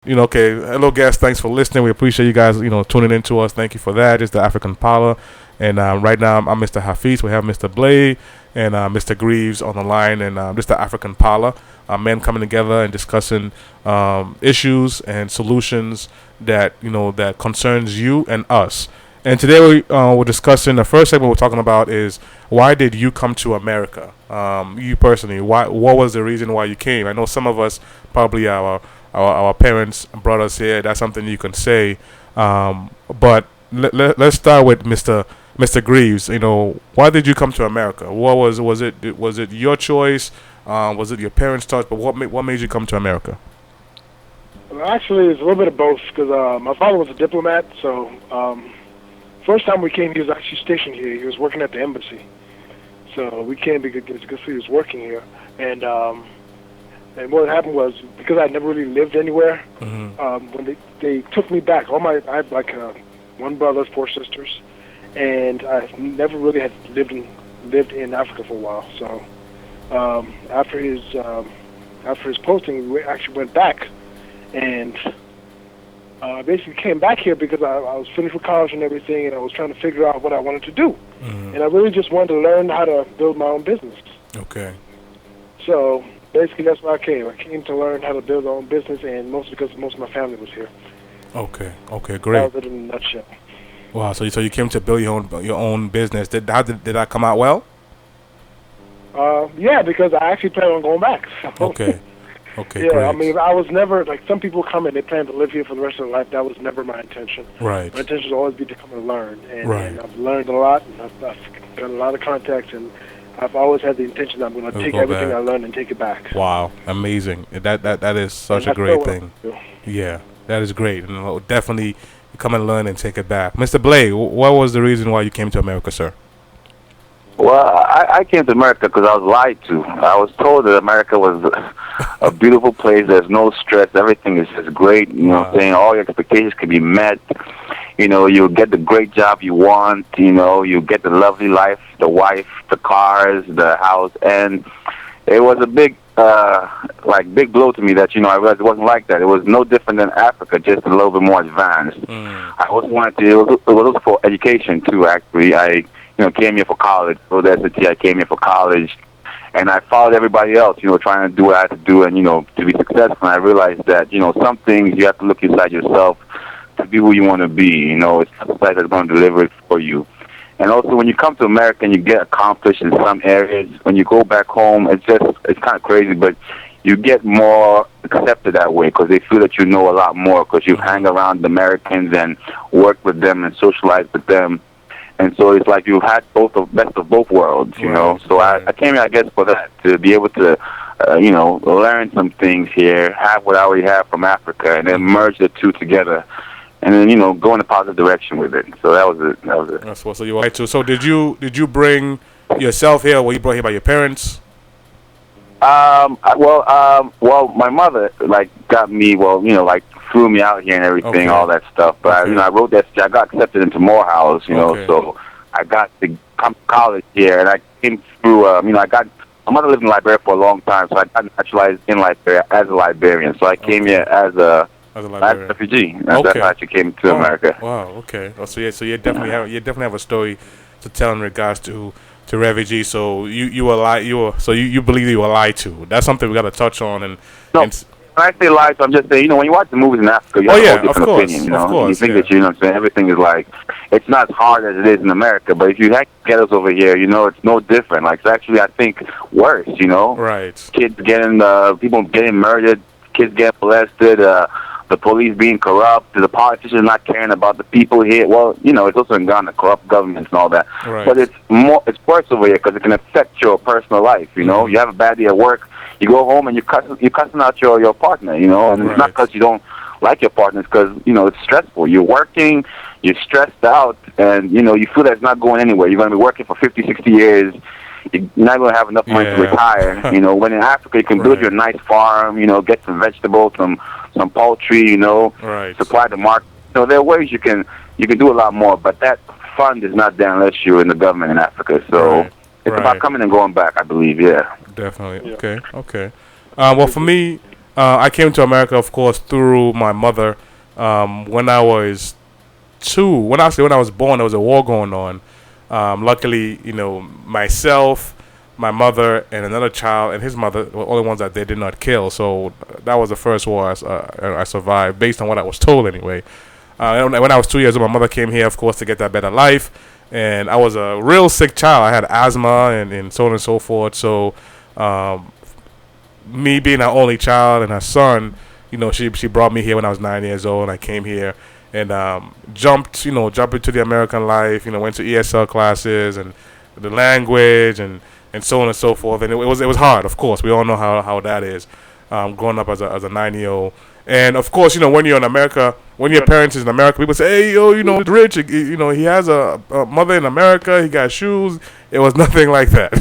Okay, hello guys, thanks for listening. We appreciate you guys, tuning in to us. Thank you for that. It's the African Parlor, and right now I'm Mr. Hafiz. We have Mr. Blay and Mr. Greaves on the line, and this is the African Parlor. Men coming together and discussing issues and solutions that concerns you and us. And today we're discussing, the first segment we're talking about is, why did you come to America? You personally, what was the reason why you came? I know some of us, probably our parents brought us here. That's something you can say. But let's start with Mr. Greaves. Why did you come to America? What was it your choice? Was it your parents' choice? But what made you come to America? Well, actually, it's a little bit of both, because my father was a diplomat. So first time we came, he was actually stationed here. He was working at the embassy. So we came because he was working here, and what happened was, because I never really lived anywhere, when they took me back, I have like one brother, 4 sisters, and I never really had lived in Africa for a while. So after his posting, we actually went back, and basically came back here because I was finished with college and everything, and I was trying to figure out what I wanted to do, and I really just wanted to learn how to build my own business. Okay. So basically, that's why I came. I came to learn how to build my own business, and mostly because most of my family was here. Okay, great. That was it in a nutshell. Wow, so you came to build your own business. Did that come out well? Yeah, because I actually plan on going back. So. Okay, yeah, great. I mean, I was never, like, some people come and they plan to live here for the rest of their life. That was never my intention. Right. My intention was always be to come and learn, and I've learned a lot, and I've got a lot of contacts, and I've always had the intention that I'm going to take everything I learned and take it back. Wow, amazing! That is such a great thing. Yeah, that is great, and definitely come and learn and take it back. Mr. Blay, what was the reason why you came to America, sir? Well, I came to America because I was lied to. I was told that America was a beautiful place. There's no stress. Everything is just great. Saying all your expectations can be met. You'll get the great job you want. You get the lovely life, the wife, the cars, the house. And it was a big blow to me that, I realized it wasn't like that. It was no different than Africa, just a little bit more advanced. I also wanted to, it was also for education, too, actually. I came here for college. So that's the T. I came here for college, and I followed everybody else, trying to do what I had to do, and to be successful. And I realized that some things you have to look inside yourself to be who you want to be. It's not society that's going to deliver it for you. And also, when you come to America and you get accomplished in some areas, when you go back home, it's kind of crazy, but you get more accepted that way because they feel that you know a lot more because you hang around the Americans and work with them and socialize with them. And so it's like you've had best of both worlds, So I came here, I guess, for that, to be able to, learn some things here, have what I already have from Africa, and then merge the two together, and then, go in a positive direction with it. So that was it. That's what. So you were right too. So did you bring yourself here, or were you brought here by your parents? Well, my mother, got me, flew me out here and everything, all that stuff. But, I wrote that, I got accepted into Morehouse, so I got to come to college here, and I came through, my mother lived in Liberia for a long time, so I got naturalized in Liberia as a Liberian. So I came here as a refugee. That's how I actually came to America. Wow, okay. Oh, so you definitely have a story to tell in regards to refugees. So you believe you were lied to. That's something we got to touch on. And when I say lied, so I'm just saying, when you watch the movies in Africa, you have a whole different opinion. Of course, you think that everything is it's not as hard as it is in America. But if you have ghettos over here, it's no different. It's actually, I think, worse. Right. Kids getting people getting murdered, kids getting molested. The police being corrupt, the politicians not caring about the people here. Well, it's also in Ghana, corrupt governments and all that. Right. But it's worse over here because it can affect your personal life. You have a bad day at work, you go home and you're cussing out your partner. And it's not because you don't like your partner, it's because it's stressful. You're working, you're stressed out, and you feel that it's not going anywhere. You're going to be working for 50, 60 years. You're not going to have enough money to retire. When in Africa you can build your nice farm, get some vegetables, some poultry, supply the market. So there are ways you can do a lot more, but that fund is not there unless you're in the government in Africa. So it's about coming and going back, I believe. Yeah. Definitely. Yeah. Okay. Well, for me, I came to America, of course, through my mother. When I was 2, when I was born, there was a war going on. Luckily, myself, my mother, and another child, and his mother were the only ones that they did not kill. So that was the first war I survived, based on what I was told anyway. And when I was 2 years old, my mother came here, of course, to get that better life. And I was a real sick child. I had asthma and so on and so forth. So me being her only child and her son, she brought me here when I was 9 years old, and I came here and jumped into the American life. Went to ESL classes and the language and so on and so forth. And it was hard, of course. We all know how that is, growing up as a 9-year-old. And of course, when you're in America, when your parents is in America, people say, "Hey, yo, he's rich. He has a mother in America. He got shoes." It was nothing like that,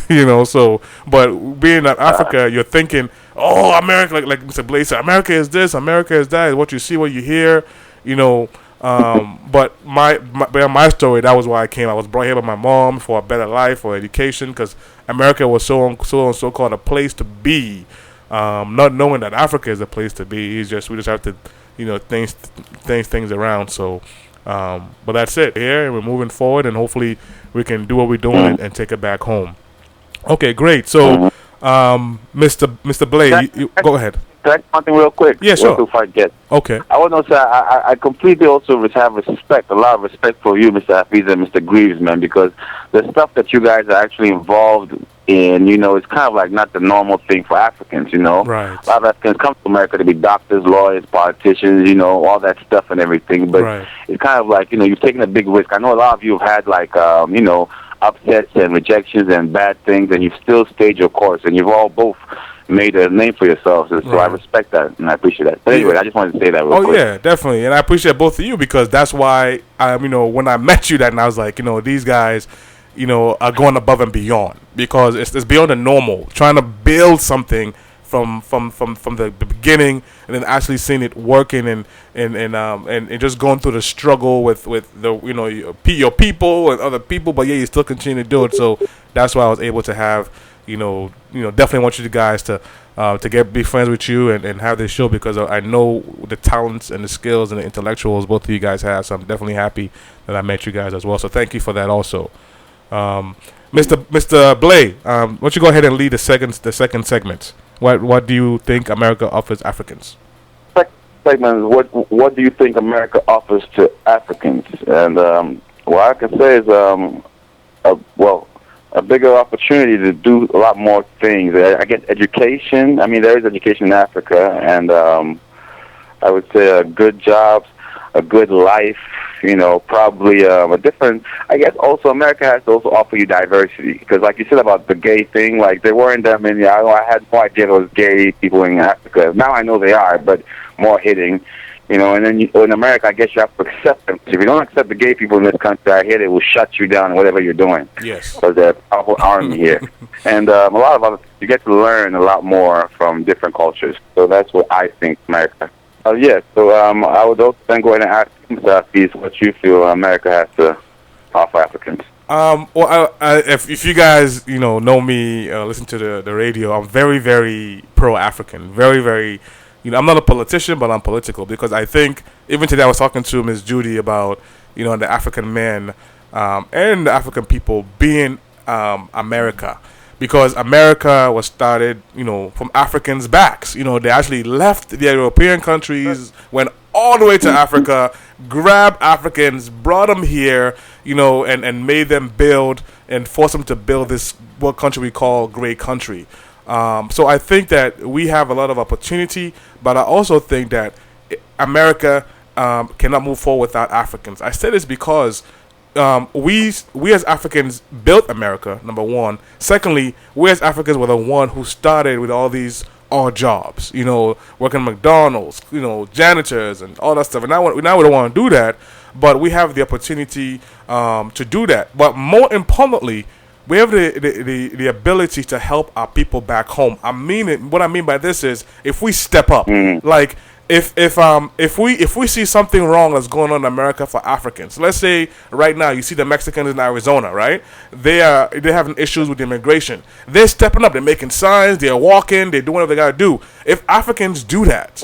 So, but being in Africa, you're thinking, "Oh, America," like Mr. Blaze said, "America is this, America is that." Is what you see, what you hear, But my story, that was why I came. I was brought here by my mom for a better life, for education, because America was so called a place to be. Not knowing that Africa is a place to be. We just have to, things around. So, but that's it here, and we're moving forward, and hopefully we can do what we're doing and take it back home. Okay, great. So, Mr. Blay, you go ahead. Can I say something real quick? Yeah, sure. Before I get. Okay. I want to say I completely also have a lot of respect for you, Mr. Hafiz and Mr. Greaves, man, because the stuff that you guys are actually involved in, it's kind of like not the normal thing for Africans, Right. A lot of Africans come to America to be doctors, lawyers, politicians, all that stuff and everything, but right. It's kind of like, you've taken a big risk. I know a lot of you have had, like, upsets and rejections and bad things, and you've still stayed your course, and you've all both made a name for yourselves, so right. I respect that and I appreciate that. But anyway, I just wanted to say that real quick. Oh yeah, definitely, and I appreciate both of you, because that's why when I met you, that and I was like, these guys, are going above and beyond, because it's beyond the normal, trying to build something from the beginning, and then actually seeing it working and just going through the struggle with the your people and other people, but yeah, you still continue to do it. So that's why I was able to have. Definitely want you guys to be friends with you and have this show, because I know the talents and the skills and the intellectuals both of you guys have. So I'm definitely happy that I met you guys as well. So thank you for that also. Mr. Blay, why don't you go ahead and lead the second segment? What do you think America offers Africans? Segment, what do you think America offers to Africans? And what I can say is a bigger opportunity to do a lot more things. I guess education. I mean, there is education in Africa, and I would say good jobs, a good life. Probably a different. I guess also America has to also offer you diversity, because, like you said about the gay thing, like there weren't that many. I had no idea there was gay people in Africa. Now I know they are, but more hitting. And then in America, I guess you have to accept them. If you don't accept the gay people in this country, I hear they will shut you down, whatever you're doing. Yes. Because they're a powerful army here. And a lot of you get to learn a lot more from different cultures. So that's what I think America. So I would also then go ahead and ask Mr. Hafiz what you feel America has to offer Africans. If you guys, know me, listen to the radio, I'm very, very pro-African. Very, very... I'm not a politician, but I'm political, because I think, even today I was talking to Ms. Judy about, the African men and the African people being America, because America was started, from Africans' backs. They actually left the European countries, went all the way to Africa, grabbed Africans, brought them here, and made them build and forced them to build this, what country we call great country. So I think that we have a lot of opportunity, but I also think that America cannot move forward without Africans. I say this because we as Africans built America, number one. Secondly, we as Africans were the one who started with all these odd jobs, working at McDonald's, janitors and all that stuff. And now we don't want to do that, but we have the opportunity to do that. But more importantly, we have the ability to help our people back home. What I mean by this is, if we step up, like if we see something wrong that's going on in America for Africans, let's say right now you see the Mexicans in Arizona, right? They're having issues with immigration. They're stepping up. They're making signs. They're walking. They're doing what they gotta do. If Africans do that,